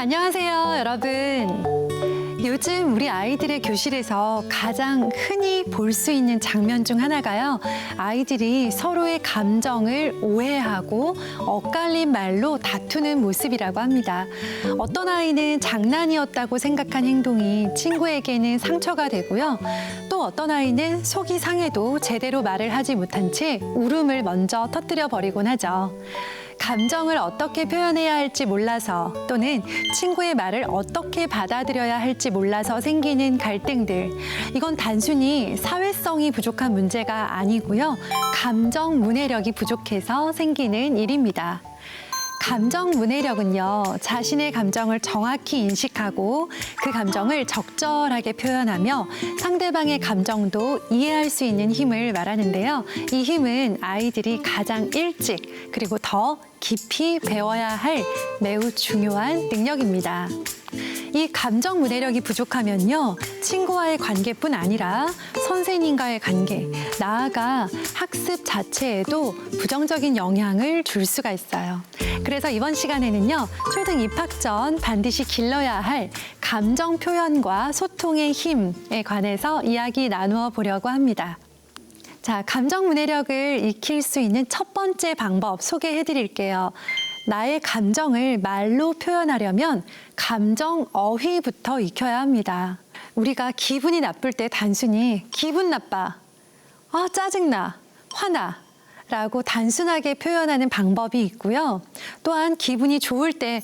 안녕하세요, 여러분. 요즘 우리 아이들의 교실에서 가장 흔히 볼 수 있는 장면 중 하나가요. 아이들이 서로의 감정을 오해하고 엇갈린 말로 다투는 모습이라고 합니다. 어떤 아이는 장난이었다고 생각한 행동이 친구에게는 상처가 되고요. 또 어떤 아이는 속이 상해도 제대로 말을 하지 못한 채 울음을 먼저 터뜨려 버리곤 하죠. 감정을 어떻게 표현해야 할지 몰라서 또는 친구의 말을 어떻게 받아들여야 할지 몰라서 생기는 갈등들. 이건 단순히 사회성이 부족한 문제가 아니고요. 감정 문해력이 부족해서 생기는 일입니다. 감정 문해력은요, 자신의 감정을 정확히 인식하고 그 감정을 적절하게 표현하며 상대방의 감정도 이해할 수 있는 힘을 말하는데요. 이 힘은 아이들이 가장 일찍 그리고 더 깊이 배워야 할 매우 중요한 능력입니다. 이 감정 문해력이 부족하면요, 친구와의 관계뿐 아니라 선생님과의 관계, 나아가 학습 자체에도 부정적인 영향을 줄 수가 있어요. 그래서 이번 시간에는요, 초등 입학 전 반드시 길러야 할 감정 표현과 소통의 힘에 관해서 이야기 나누어 보려고 합니다. 자, 감정 문해력을 익힐 수 있는 첫 번째 방법 소개해 드릴게요. 나의 감정을 말로 표현하려면 감정 어휘부터 익혀야 합니다. 우리가 기분이 나쁠 때 단순히 기분 나빠, 짜증나, 화나 라고 단순하게 표현하는 방법이 있고요. 또한 기분이 좋을 때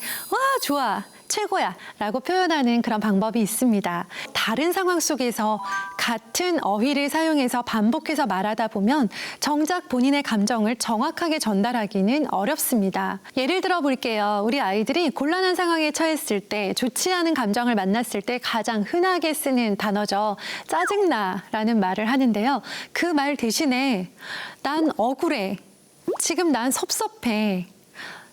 좋아, 최고야 라고 표현하는 그런 방법이 있습니다. 다른 상황 속에서 같은 어휘를 사용해서 반복해서 말하다 보면 정작 본인의 감정을 정확하게 전달하기는 어렵습니다. 예를 들어 볼게요. 우리 아이들이 곤란한 상황에 처했을 때, 좋지 않은 감정을 만났을 때 가장 흔하게 쓰는 단어죠. 짜증나 라는 말을 하는데요. 그 말 대신에 난 억울해, 지금 난 섭섭해,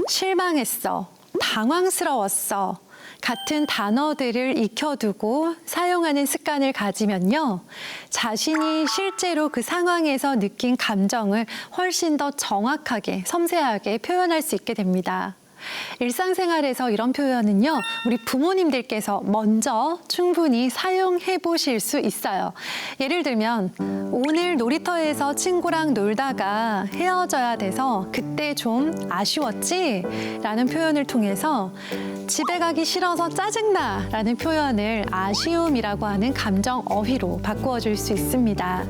실망했어, 당황스러웠어 같은 단어들을 익혀두고 사용하는 습관을 가지면요, 자신이 실제로 그 상황에서 느낀 감정을 훨씬 더 정확하게, 섬세하게 표현할 수 있게 됩니다. 일상생활에서 이런 표현은요, 우리 부모님들께서 먼저 충분히 사용해 보실 수 있어요. 예를 들면, 오늘 놀이터에서 친구랑 놀다가 헤어져야 돼서 그때 좀 아쉬웠지? 라는 표현을 통해서 집에 가기 싫어서 짜증나 라는 표현을 아쉬움이라고 하는 감정 어휘로 바꾸어 줄 수 있습니다.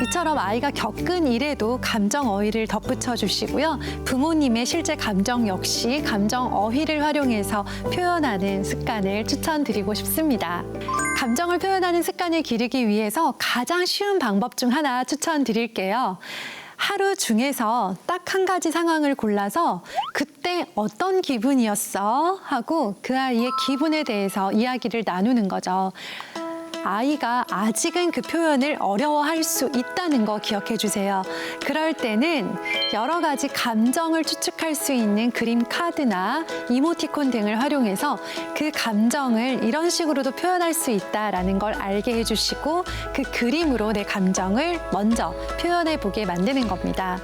이처럼 아이가 겪은 일에도 감정 어휘를 덧붙여 주시고요. 부모님의 실제 감정 역시 감정 어휘를 활용해서 표현하는 습관을 추천드리고 싶습니다. 감정을 표현하는 습관을 기르기 위해서 가장 쉬운 방법 중 하나 추천드릴게요. 하루 중에서 딱 한 가지 상황을 골라서 그때 어떤 기분이었어? 하고 그 아이의 기분에 대해서 이야기를 나누는 거죠. 아이가 아직은 그 표현을 어려워할 수 있다는 거 기억해 주세요. 그럴 때는 여러 가지 감정을 추측할 수 있는 그림 카드나 이모티콘 등을 활용해서 그 감정을 이런 식으로도 표현할 수 있다라는 걸 알게 해주시고 그 그림으로 내 감정을 먼저 표현해 보게 만드는 겁니다.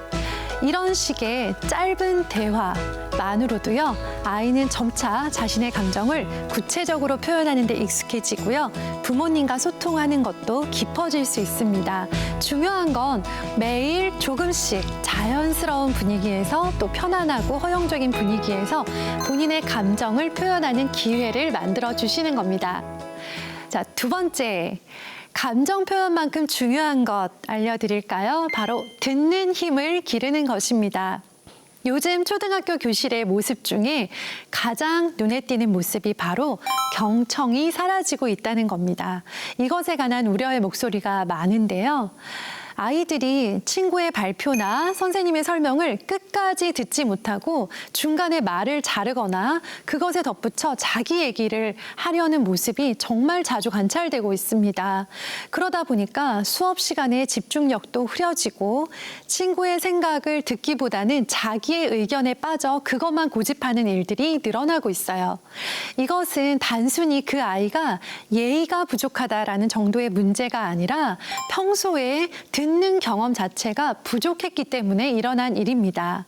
이런 식의 짧은 대화만으로도요, 아이는 점차 자신의 감정을 구체적으로 표현하는 데 익숙해지고요, 부모님과 소통하는 것도 깊어질 수 있습니다. 중요한 건 매일 조금씩 자연스러운 분위기에서 또 편안하고 허용적인 분위기에서 본인의 감정을 표현하는 기회를 만들어 주시는 겁니다. 자, 두 번째. 감정 표현만큼 중요한 것 알려드릴까요? 바로 듣는 힘을 기르는 것입니다. 요즘 초등학교 교실의 모습 중에 가장 눈에 띄는 모습이 바로 경청이 사라지고 있다는 겁니다. 이것에 관한 우려의 목소리가 많은데요. 아이들이 친구의 발표나 선생님의 설명을 끝까지 듣지 못하고 중간에 말을 자르거나 그것에 덧붙여 자기 얘기를 하려는 모습이 정말 자주 관찰되고 있습니다. 그러다 보니까 수업 시간에 집중력도 흐려지고 친구의 생각을 듣기보다는 자기의 의견에 빠져 그것만 고집하는 일들이 늘어나고 있어요. 이것은 단순히 그 아이가 예의가 부족하다라는 정도의 문제가 아니라 평소에 듣는 듣는 경험 자체가 부족했기 때문에 일어난 일입니다.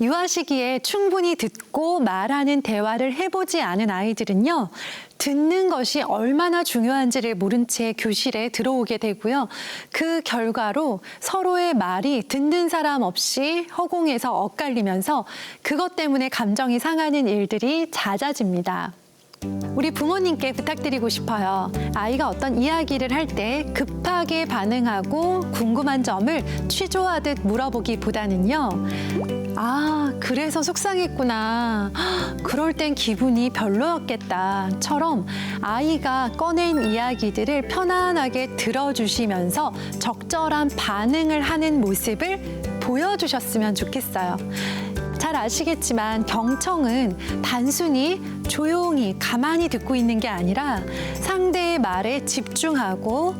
유아 시기에 충분히 듣고 말하는 대화를 해보지 않은 아이들은요, 듣는 것이 얼마나 중요한지를 모른 채 교실에 들어오게 되고요. 그 결과로 서로의 말이 듣는 사람 없이 허공에서 엇갈리면서 그것 때문에 감정이 상하는 일들이 잦아집니다. 우리 부모님께 부탁드리고 싶어요. 아이가 어떤 이야기를 할 때 급하게 반응하고 궁금한 점을 취조하듯 물어보기보다는요. 아, 그래서 속상했구나. 헉, 그럴 땐 기분이 별로였겠다처럼 아이가 꺼낸 이야기들을 편안하게 들어주시면서 적절한 반응을 하는 모습을 보여주셨으면 좋겠어요. 잘 아시겠지만 경청은 단순히 조용히 가만히 듣고 있는 게 아니라 상대의 말에 집중하고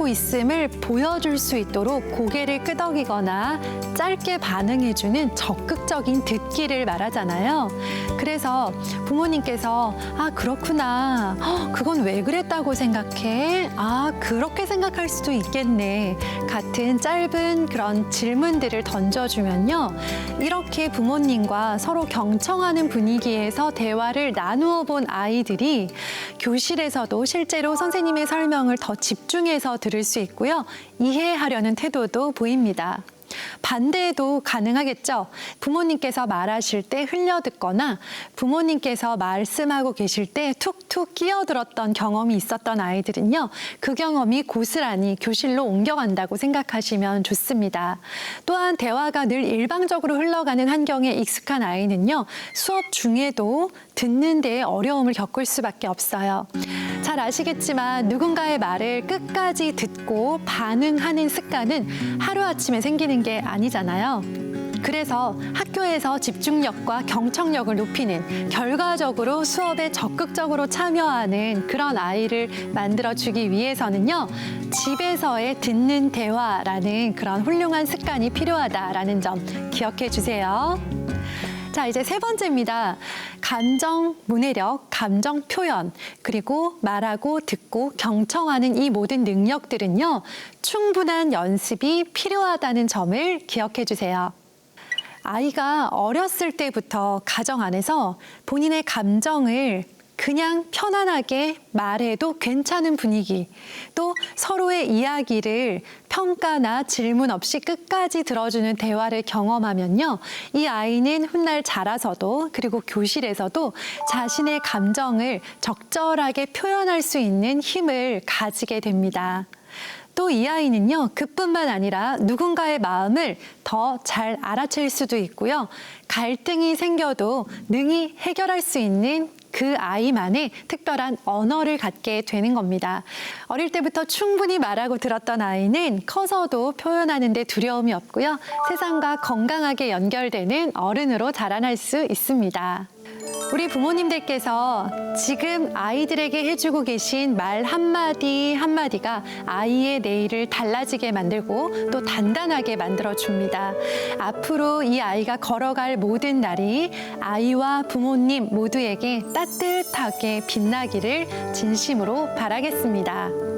있음을 보여줄 수 있도록 고개를 끄덕이거나 짧게 반응해주는 적극적인 듣기를 말하잖아요. 그래서 부모님께서 아, 그렇구나. 그건 왜 그랬다고 생각해? 아, 그렇게 생각할 수도 있겠네. 같은 짧은 그런 질문들을 던져주면요. 이렇게 부모님과 서로 경청하는 분위기에서 대화를 나누어 본 아이들이 교실에서도 실제로 선생님의 설명을 더 집중해서 들을 수 있고요. 이해하려는 태도도 보입니다. 반대도 가능하겠죠. 부모님께서 말하실 때 흘려듣거나 부모님께서 말씀하고 계실 때 툭툭 끼어들었던 경험이 있었던 아이들은요. 그 경험이 고스란히 교실로 옮겨간다고 생각하시면 좋습니다. 또한 대화가 늘 일방적으로 흘러가는 환경에 익숙한 아이는요. 수업 중에도 듣는 데에 어려움을 겪을 수밖에 없어요. 잘 아시겠지만 누군가의 말을 끝까지 듣고 반응하는 습관은 하루아침에 생기는 게 아니잖아요. 그래서 학교에서 집중력과 경청력을 높이는, 결과적으로 수업에 적극적으로 참여하는 그런 아이를 만들어주기 위해서는요. 집에서의 듣는 대화라는 그런 훌륭한 습관이 필요하다라는 점 기억해 주세요. 자, 이제 세 번째입니다. 감정 문해력, 감정 표현, 그리고 말하고 듣고 경청하는 이 모든 능력들은요. 충분한 연습이 필요하다는 점을 기억해 주세요. 아이가 어렸을 때부터 가정 안에서 본인의 감정을 그냥 편안하게 말해도 괜찮은 분위기, 또 서로의 이야기를 평가나 질문 없이 끝까지 들어주는 대화를 경험하면요. 이 아이는 훗날 자라서도 그리고 교실에서도 자신의 감정을 적절하게 표현할 수 있는 힘을 가지게 됩니다. 또 이 아이는요, 그뿐만 아니라 누군가의 마음을 더 잘 알아챌 수도 있고요. 갈등이 생겨도 능히 해결할 수 있는 그 아이만의 특별한 언어를 갖게 되는 겁니다. 어릴 때부터 충분히 말하고 들었던 아이는 커서도 표현하는 데 두려움이 없고요. 세상과 건강하게 연결되는 어른으로 자라날 수 있습니다. 우리 부모님들께서 지금 아이들에게 해주고 계신 말 한마디 한마디가 아이의 내일을 달라지게 만들고 또 단단하게 만들어줍니다. 앞으로 이 아이가 걸어갈 모든 날이 아이와 부모님 모두에게 따뜻하게 빛나기를 진심으로 바라겠습니다.